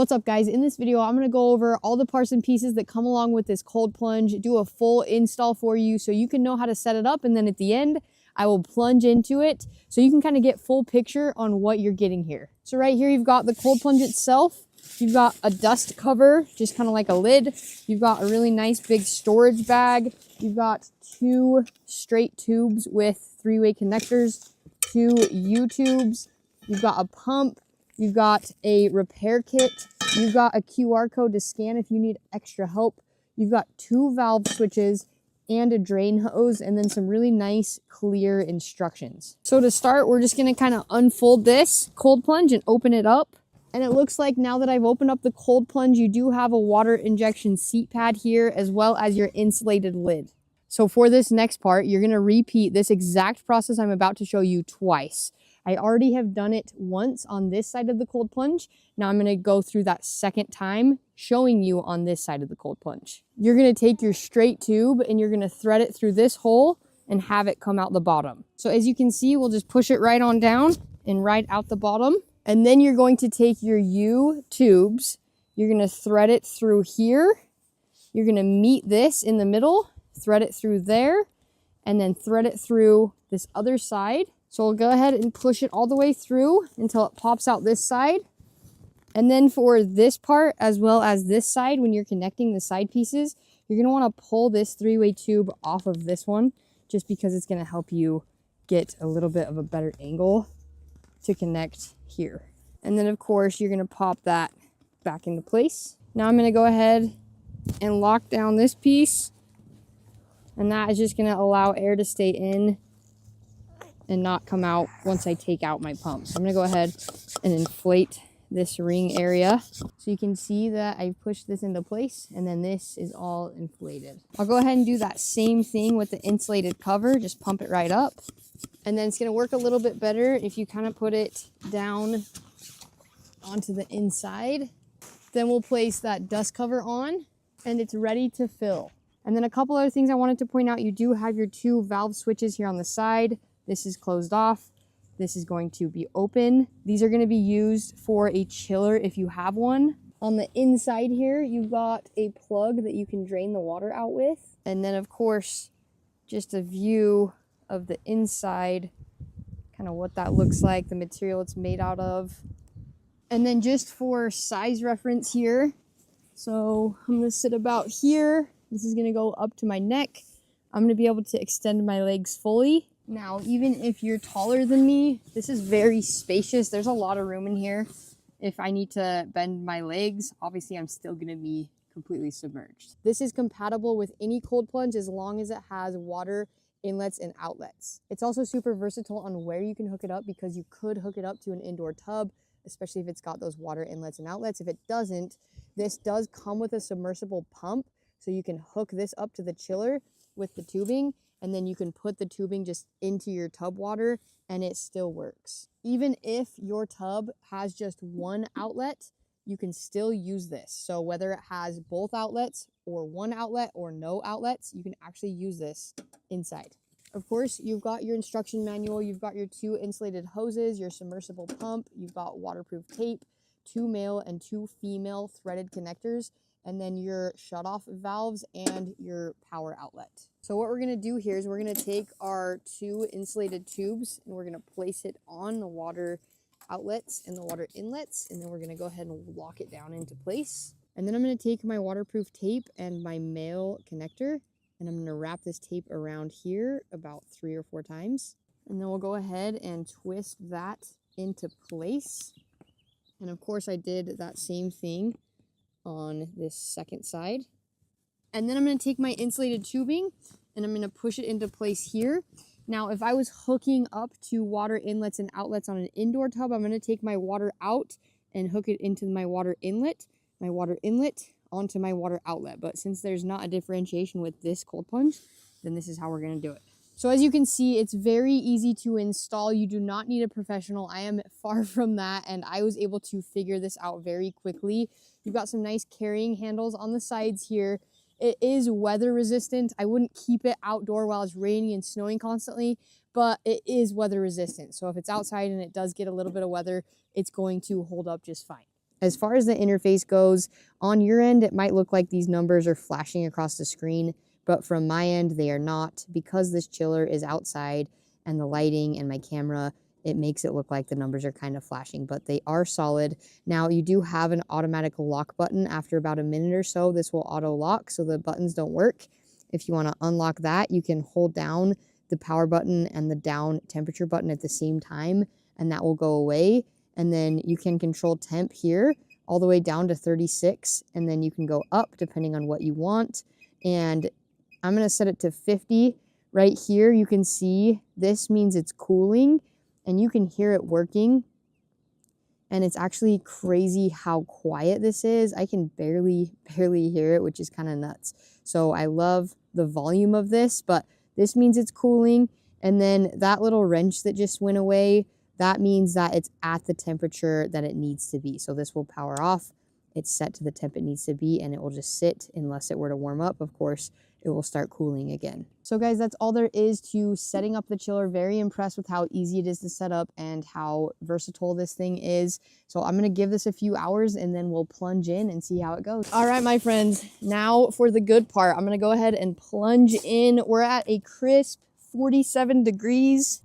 What's up guys, in this video I'm going to go over all the parts and pieces that come along with this cold plunge, do a full install for you so you can know how to set it up, and then at the end I will plunge into it so you can kind of get full picture on what you're getting here. So right here you've got the cold plunge itself, you've got a dust cover, just kind of like a lid, you've got a really nice big storage bag, you've got two straight tubes with 3-way connectors, two U-tubes, you've got a pump, you've got a repair kit, you've got a QR code to scan if you need extra help, you've got 2 valve switches and a drain hose, and then some really nice clear instructions. So to start, we're just gonna kind of unfold this cold plunge and open it up. And it looks like now that I've opened up the cold plunge, you do have a water injection seat pad here as well as your insulated lid. So for this next part, you're gonna repeat this exact process I'm about to show you twice. I already have done it once on this side of the cold plunge. Now I'm gonna go through that second time, showing you on this side of the cold plunge. You're gonna take your straight tube and you're gonna thread it through this hole and have it come out the bottom. So as you can see, we'll just push it right on down and right out the bottom. And then you're going to take your U tubes, you're gonna thread it through here. You're gonna meet this in the middle, thread it through there, and then thread it through this other side. So we'll go ahead and push it all the way through until it pops out this side. And then for this part, as well as this side, when you're connecting the side pieces, you're gonna wanna pull this 3-way tube off of this one, just because it's gonna help you get a little bit of a better angle to connect here. And then of course, you're gonna pop that back into place. Now I'm gonna go ahead and lock down this piece. And that is just gonna allow air to stay in and not come out once I take out my pump. So I'm gonna go ahead and inflate this ring area. So you can see that I pushed this into place and then this is all inflated. I'll go ahead and do that same thing with the insulated cover, just pump it right up. And then it's gonna work a little bit better if you kind of put it down onto the inside. Then we'll place that dust cover on and it's ready to fill. And then a couple other things I wanted to point out, you do have your 2 valve switches here on the side. This is closed off. This is going to be open. These are going to be used for a chiller if you have one. On the inside here, you've got a plug that you can drain the water out with. And then of course, just a view of the inside, kind of what that looks like, the material it's made out of. And then just for size reference here, so I'm going to sit about here. This is going to go up to my neck. I'm going to be able to extend my legs fully. Now, even if you're taller than me, this is very spacious. There's a lot of room in here. If I need to bend my legs, obviously I'm still gonna be completely submerged. This is compatible with any cold plunge as long as it has water inlets and outlets. It's also super versatile on where you can hook it up, because you could hook it up to an indoor tub, especially if it's got those water inlets and outlets. If it doesn't, this does come with a submersible pump, so you can hook this up to the chiller with the tubing, and then you can put the tubing just into your tub water and it still works. Even if your tub has just one outlet, you can still use this. So whether it has both outlets or one outlet or no outlets, you can actually use this inside. Of course, you've got your instruction manual, you've got your 2 insulated hoses, your submersible pump, you've got waterproof tape, 2 male and 2 female threaded connectors, and then your shutoff valves and your power outlet. So what we're gonna do here is we're gonna take our 2 insulated tubes and we're gonna place it on the water outlets and the water inlets, and then we're gonna go ahead and lock it down into place. And then I'm gonna take my waterproof tape and my male connector, and I'm gonna wrap this tape around here about 3 or 4 times. And then we'll go ahead and twist that into place. And of course I did that same thing on this second side. And then I'm going to take my insulated tubing and I'm going to push it into place here. Now, if I was hooking up to water inlets and outlets on an indoor tub, I'm going to take my water out and hook it into my water inlet onto my water outlet. But since there's not a differentiation with this cold plunge, then this is how we're going to do it. So as you can see, it's very easy to install. You do not need a professional. I am far from that, and I was able to figure this out very quickly. You've got some nice carrying handles on the sides here. It is weather resistant. I wouldn't keep it outdoor while it's raining and snowing constantly, but it is weather resistant. So if it's outside and it does get a little bit of weather, it's going to hold up just fine. As far as the interface goes, on your end, it might look like these numbers are flashing across the screen, but from my end, they are not. Because this chiller is outside and the lighting and my camera, it makes it look like the numbers are kind of flashing, but they are solid. Now, you do have an automatic lock button. After about a minute or so, this will auto lock, so the buttons don't work. If you want to unlock that, you can hold down the power button and the down temperature button at the same time, and that will go away. And then you can control temp here all the way down to 36, and then you can go up depending on what you want. And I'm going to set it to 50. Right here, you can see this means it's cooling, and you can hear it working. And it's actually crazy how quiet this is. I can barely hear it, which is kind of nuts. So I love the volume of this, but this means it's cooling. And then that little wrench that just went away, that means that it's at the temperature that it needs to be. So this will power off. It's set to the temp it needs to be, and it will just sit unless it were to warm up. Of course, it will start cooling again. So guys, that's all there is to setting up the chiller. Very impressed with how easy it is to set up and how versatile this thing is. So I'm gonna give this a few hours and then we'll plunge in and see how it goes. All right, my friends, now for the good part. I'm gonna go ahead and plunge in. We're at a crisp 47 degrees.